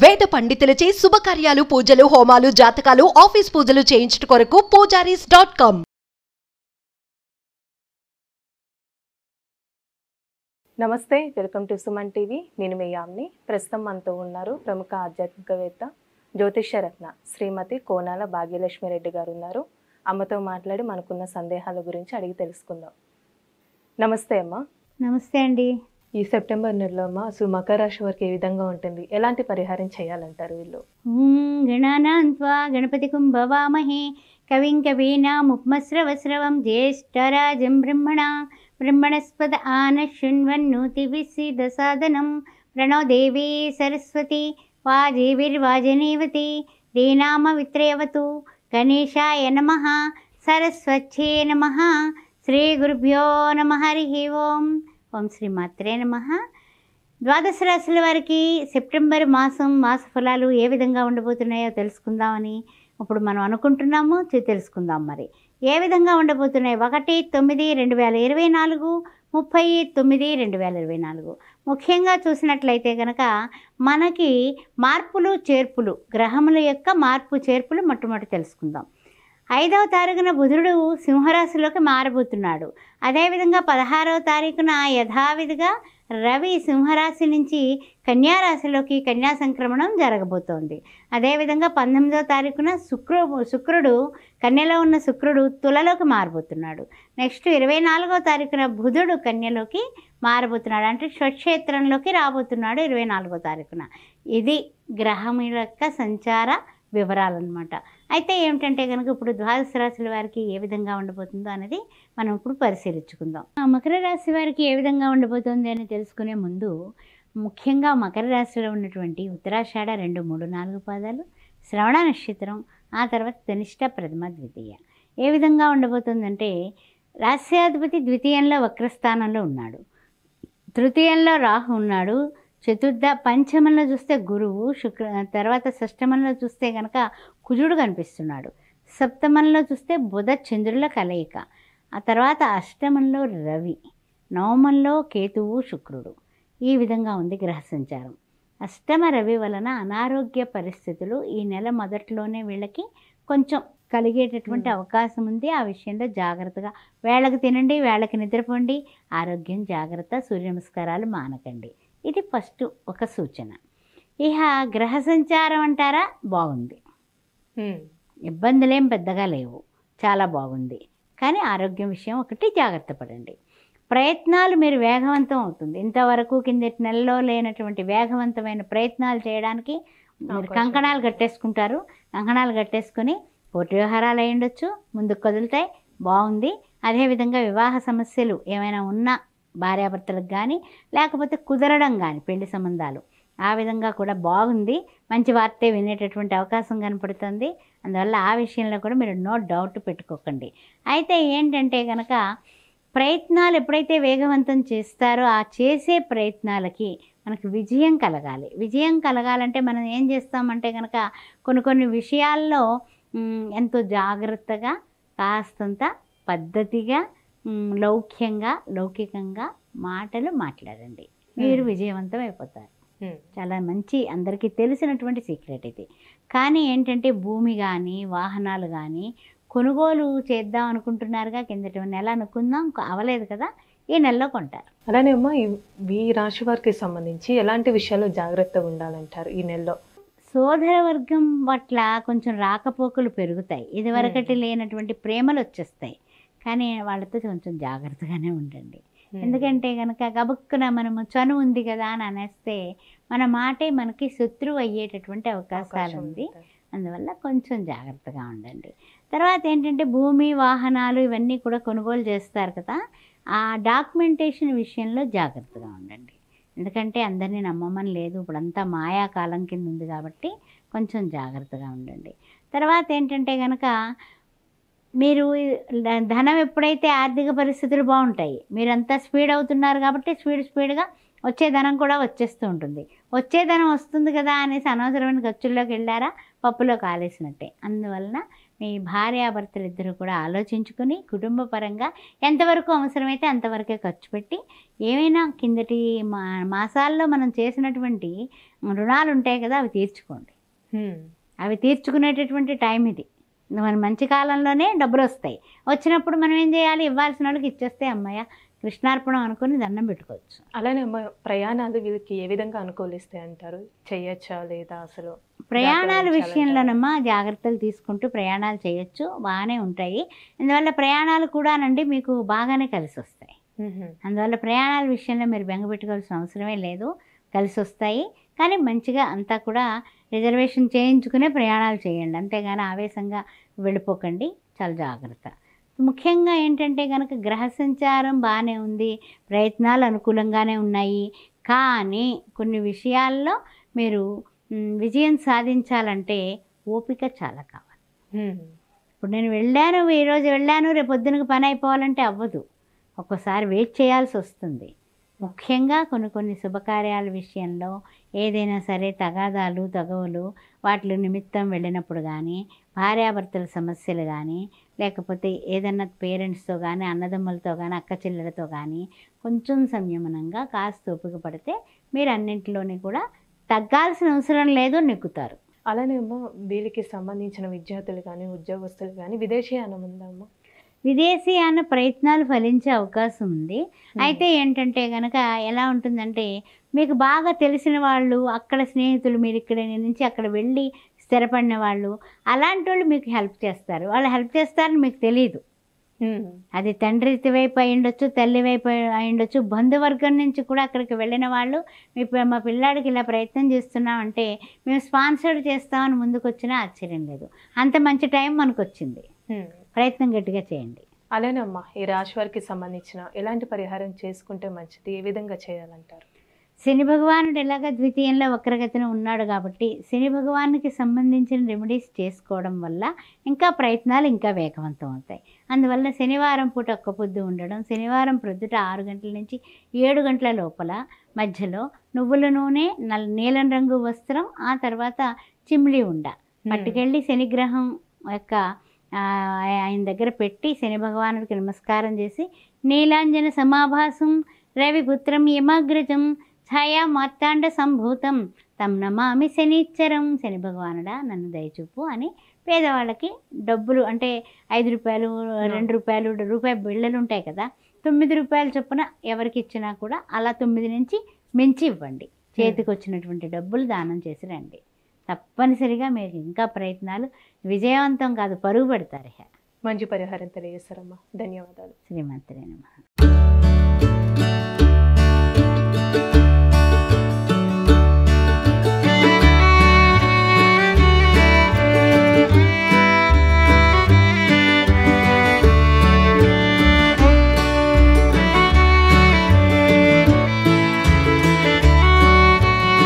వేద పండితులచే శుభకార్యాలు పూజలు హోమాలు జాతకాలు ఆఫీస్ పూజలు చేయించుట కొరకు పూజారీస్.com. నమస్తే, వెల్కమ్ టు సుమన్ టీవీ. నేను మీ యామ్ని. ప్రస్తుతం మనతో ఉన్నారు ప్రముఖ ఆధ్యాత్మికవేత్త జ్యోతిష్య రత్న శ్రీమతి కోనాల భాగ్యలక్ష్మి రెడ్డి గారు ఉన్నారు. అమ్మతో మాట్లాడి మనకున్న సందేహాల గురించి అడిగి తెలుసుకుందాం. నమస్తే అమ్మ. నమస్తే అండి. ఈ సెప్టెంబర్ నెలలో అమ్మ అసలు మకర రాశి వారికి ఏ విధంగా ఉంటుంది, ఎలాంటి పరిహారం చేయాలంటారు వీళ్ళు? గణానాన్వా గణపతికుం భవామహే కవిం కవీనాముపమస్రవస్రవం జ్యేష్ఠరాజం బ్రహ్మణస్పద ఆనశృణ్వన్నోతిభిస్సిద్ధసాదనం ప్రణో దేవీ సరస్వతి వాజేవిర్వాజనేవతి ధీనామవిత్రేవతు గణేశాయ నమః సరస్వత్యే నమః శ్రీ గురుభ్యో నమః హరి ఓం. ఓం శ్రీ మాత్రే నమః. ద్వాదశ రాశుల వారికి సెప్టెంబర్ మాస ఫలాలు ఏ విధంగా ఉండబోతున్నాయో తెలుసుకుందామని ఇప్పుడు మనం అనుకుంటున్నాము. తెలుసుకుందాం మరి ఏ విధంగా ఉండబోతున్నాయి. 1/9/2024, 30/9/2024. ముఖ్యంగా చూసినట్లయితే కనుక మనకి మార్పులు చేర్పులు, గ్రహముల యొక్క మార్పు చేర్పులు మొట్టమొదటి తెలుసుకుందాం. 5వ తారీఖున బుధుడు సింహరాశిలోకి మారబోతున్నాడు. అదేవిధంగా 16వ తారీఖున యథావిధిగా రవి సింహరాశి నుంచి కన్యారాశిలోకి కన్యా సంక్రమణం జరగబోతోంది. అదేవిధంగా 19వ తారీఖున శుక్రుడు కన్యలో ఉన్న శుక్రుడు తులలోకి మారబోతున్నాడు. నెక్స్ట్ 24వ తారీఖున బుధుడు కన్యలోకి మారబోతున్నాడు, అంటే స్వక్షేత్రంలోకి రాబోతున్నాడు 24వ తారీఖున. ఇది గ్రహముల యొక్క సంచార వివరాలన్నమాట. అయితే ఏమిటంటే కనుక ఇప్పుడు ద్వాదశ రాశుల వారికి ఏ విధంగా ఉండబోతుందో అనేది మనం ఇప్పుడు పరిశీలించుకుందాం. మకర రాశి వారికి ఏ విధంగా ఉండబోతుంది అని తెలుసుకునే ముందు ముఖ్యంగా మకర రాశిలో ఉన్నటువంటి ఉత్తరాషాఢ 2, 3, 4 పాదాలు, శ్రవణ నక్షత్రం, ఆ తర్వాత ధనిష్ట, ప్రథమ, ద్వితీయ ఏ విధంగా ఉండబోతుందంటే రాశ్యాధిపతి ద్వితీయంలో వక్రస్థానంలో ఉన్నాడు, తృతీయంలో రాహు ఉన్నాడు, చతుర్థ పంచమంలో చూస్తే గురువు, తర్వాత షష్టమంలో చూస్తే కనుక కుజుడు కనిపిస్తున్నాడు, సప్తమంలో చూస్తే బుధ చంద్రుల కలయిక, ఆ తర్వాత అష్టమంలో రవి, నవమంలో కేతువు శుక్రుడు. ఈ విధంగా ఉంది గ్రహ సంచారం. అష్టమ రవి వలన అనారోగ్య పరిస్థితులు ఈ నెల మొదట్లోనే వీళ్ళకి కొంచెం కలిగేటటువంటి అవకాశం ఉంది. ఆ విషయంలో జాగ్రత్తగా వేళకు తినండి, వేళకి నిద్రపోండి, ఆరోగ్యం జాగ్రత్త, సూర్య నమస్కారాలు మానకండి. ఇది ఫస్ట్ ఒక సూచన. ఇక గ్రహ సంచారం అంటారా, బాగుంది, ఇబ్బందులేం పెద్దగా లేవు, చాలా బాగుంది. కానీ ఆరోగ్యం విషయం ఒకటి జాగ్రత్త పడండి. ప్రయత్నాలు మీరు వేగవంతం అవుతుంది. ఇంతవరకు కిందటి నెలలో లేనటువంటి వేగవంతమైన ప్రయత్నాలు చేయడానికి మీరు కంకణాలు కట్టేసుకుంటారు. కంకణాలు కట్టేసుకొని కోటి వ్యవహారాలు అయి ఉండొచ్చు, ముందుకు కదులుతాయి, బాగుంది. అదేవిధంగా వివాహ సమస్యలు ఏమైనా ఉన్నా భార్యాభర్తలకు కానీ లేకపోతే కుదరడం కానీ పెళ్లి సంబంధాలు ఆ విధంగా కూడా బాగుంది. మంచి వార్తే వినేటటువంటి అవకాశం కనపడుతుంది. అందువల్ల ఆ విషయంలో కూడా మీరు నో డౌట్ పెట్టుకోకండి. అయితే ఏంటంటే కనుక ప్రయత్నాలు ఎప్పుడైతే వేగవంతం చేస్తారో ఆ చేసే ప్రయత్నాలకి మనకు విజయం కలగాలి. విజయం కలగాలంటే మనం ఏం చేస్తామంటే కనుక కొన్ని విషయాల్లో ఎంతో జాగ్రత్తగా, కాస్తంత పద్ధతిగా, లౌకికంగా మాటలు మాట్లాడండి, మీరు విజయవంతం అయిపోతారు. చాలా మంచి, అందరికీ తెలిసినటువంటి సీక్రెట్ ఇది. కానీ ఏంటంటే భూమి కానీ వాహనాలు కానీ కొనుగోలు చేద్దాం అనుకుంటున్నారుగా, కిందటి నెల అనుకుందాం, అవలేదు కదా, ఈ నెలలో కొంటారు. అలానే అమ్మ ఈ రాశి వారికి సంబంధించి ఎలాంటి విషయాల్లో జాగ్రత్తగా ఉండాలంటారు ఈ నెలలో? సోదర వర్గం పట్ల కొంచెం రాకపోకలు పెరుగుతాయి. ఇదివరకటి లేనటువంటి ప్రేమలు వచ్చేస్తాయి. కానీ వాళ్ళతో కొంచెం జాగ్రత్తగానే ఉండండి. ఎందుకంటే కనుక గబుక్కున మనము చనువు ఉంది కదా అని అనేస్తే మన మాటే మనకి శత్రువు అయ్యేటటువంటి అవకాశాలు ఉంది. అందువల్ల కొంచెం జాగ్రత్తగా ఉండండి. తర్వాత ఏంటంటే భూమి వాహనాలు ఇవన్నీ కూడా కొనుగోలు చేస్తారు కదా, ఆ డాక్యుమెంటేషన్ విషయంలో జాగ్రత్తగా ఉండండి. ఎందుకంటే అందరినీ నమ్మమని లేదు, ఇప్పుడంతా మాయాకాలం కింద ఉంది కాబట్టి కొంచెం జాగ్రత్తగా ఉండండి. తర్వాత ఏంటంటే కనుక మీరు ధనం ఎప్పుడైతే ఆర్థిక పరిస్థితులు బాగుంటాయి, మీరంతా స్పీడ్ అవుతున్నారు కాబట్టి స్పీడ్గా వచ్చే ధనం కూడా వచ్చేస్తూ ఉంటుంది. వచ్చే ధనం వస్తుంది కదా అనేసి అనవసరమైన ఖర్చుల్లోకి వెళ్ళారా, పప్పులో కాలేసినట్టే. అందువలన మీ భార్యాభర్తలు ఇద్దరు కూడా ఆలోచించుకొని కుటుంబ పరంగా ఎంతవరకు అవసరమైతే అంతవరకే ఖర్చు పెట్టి ఏమైనా కిందటి మాసాల్లో మనం చేసినటువంటి రుణాలు ఉంటాయి కదా, అవి తీర్చుకోండి. అవి తీర్చుకునేటటువంటి టైం ఇది. మన మంచి కాలంలోనే డబ్బులు వస్తాయి. వచ్చినప్పుడు మనం ఏం చేయాలి, ఇవ్వాల్సిన వాళ్ళకి ఇచ్చేస్తే అమ్మాయ కృష్ణార్పణం అనుకుని దండం పెట్టుకోవచ్చు. అలానే అమ్మ, ప్రయాణాలు వీళ్ళకి ఏ విధంగా అనుకూలిస్తాయి అంటారు? చేయొచ్చా లేదా? అసలు ప్రయాణాల విషయంలోనమ్మా జాగ్రత్తలు తీసుకుంటూ ప్రయాణాలు చేయొచ్చు, బాగానే ఉంటాయి. అందువల్ల ప్రయాణాలు కూడానండి మీకు బాగానే కలిసి వస్తాయి. అందువల్ల ప్రయాణాల విషయంలో మీరు బెంగపెట్టుకోవాల్సిన అవసరమే లేదు, కలిసి వస్తాయి. కానీ మంచిగా అంతా కూడా రిజర్వేషన్ చేయించుకునే ప్రయాణాలు చేయండి, అంతేగాని ఆవేశంగా వెళ్ళిపోకండి, చాలా జాగ్రత్త. ముఖ్యంగా ఏంటంటే కనుక గ్రహ సంచారం బాగానే ఉంది, ప్రయత్నాలు అనుకూలంగానే ఉన్నాయి. కానీ కొన్ని విషయాల్లో మీరు విజయం సాధించాలంటే ఓపిక చాలా కావాలి. ఇప్పుడు నేను వెళ్ళాను, ఈరోజు వెళ్ళాను, రేపు పొద్దునకు పని అయిపోవాలంటే అవ్వదు. ఒక్కోసారి వెయిట్ చేయాల్సి వస్తుంది. ముఖ్యంగా కొన్ని శుభకార్యాల విషయంలో ఏదైనా సరే తగాదాలు తగవులు వాటి నిమిత్తం వెళ్ళినప్పుడు కానీ, భార్యాభర్తల సమస్యలు కానీ, లేకపోతే ఏదన్నా పేరెంట్స్తో కానీ, అన్నదమ్ములతో కానీ, అక్క చెల్లెలతో కానీ కొంచెం సంయమనంగా కాస్త ఓపిక పడితే మీరు అన్నింటిలోని కూడా తగ్గాల్సిన అవసరం లేదు, నెక్కుతారు. అలానే అమ్మ, వీళ్ళకి సంబంధించిన విద్యార్థులు కానీ ఉద్యోగస్తులు కానీ విదేశీయానం ఉందమ్మా? విదేశీయాన ప్రయత్నాలు ఫలించే అవకాశం ఉంది. అయితే ఏంటంటే కనుక ఎలా ఉంటుందంటే, మీకు బాగా తెలిసిన వాళ్ళు, అక్కడ స్నేహితులు, మీరు ఇక్కడ నుంచి అక్కడ వెళ్ళి స్థిరపడిన వాళ్ళు, అలాంటి వాళ్ళు మీకు హెల్ప్ చేస్తారు. వాళ్ళు హెల్ప్ చేస్తారని మీకు తెలియదు. అది తండ్రి వైపు అయి ఉండొచ్చు, తల్లి వైపు అయి ఉండొచ్చు, బంధువర్గం నుంచి కూడా అక్కడికి వెళ్ళిన వాళ్ళు మా పిల్లాడికి ఇలా ప్రయత్నం చేస్తున్నామంటే మేము స్పాన్సర్ చేస్తామని ముందుకు వచ్చినా ఆశ్చర్యం లేదు. అంత మంచి టైం మనకు వచ్చింది. ప్రయత్నం గట్టిగా చేయండి. అలానేమ్మా, ఈ రాశి వారికి సంబంధించిన ఎలాంటి పరిహారం చేసుకుంటే మంచిది, ఏ విధంగా చేయాలంటారు? శని భగవానుడు ఎలాగ ద్వితీయంలో వక్రగతిన ఉన్నాడు కాబట్టి శని భగవానికి సంబంధించిన రెమెడీస్ చేసుకోవడం వల్ల ఇంకా ప్రయత్నాలు ఇంకా వేగవంతం అవుతాయి. అందువల్ల శనివారం పూట ఒక్క పొద్దు ఉండడం, శనివారం ప్రొద్దుట 6 గంటల నుంచి 7 గంటల లోపల మధ్యలో నువ్వుల నూనె, నీలం రంగు వస్త్రం, ఆ తర్వాత చిమ్లీ ఉండ పట్టుకెళ్ళి శనిగ్రహం యొక్క ఆయన దగ్గర పెట్టి శని భగవానుడికి నమస్కారం చేసి, నీలాంజన సమాభాసం రవిపుత్రం యమాగ్రజం ఛాయా మార్తాండ సంభూతం తం నమామి శనిచ్చరం, శని భగవానుడా నన్ను దయచూపు అని పేదవాళ్ళకి డబ్బులు అంటే 5 రూపాయలు, 2 రూపాయలు, రూపాయి బిళ్ళలు ఉంటాయి కదా, 9 రూపాయల చొప్పున ఎవరికి ఇచ్చినా కూడా అలా 9 నుంచి మించి ఇవ్వండి. చేతికి వచ్చినటువంటి డబ్బులు దానం చేసి రండి. తప్పనిసరిగా మీరు ఇంకా ప్రయత్నాలు విజయవంతం కాదు, పరుగు పెడతారు. మంచి పరిహారం తెలియజేస్తారమ్మా, ధన్యవాదాలు. శ్రీమంతుడే నమః.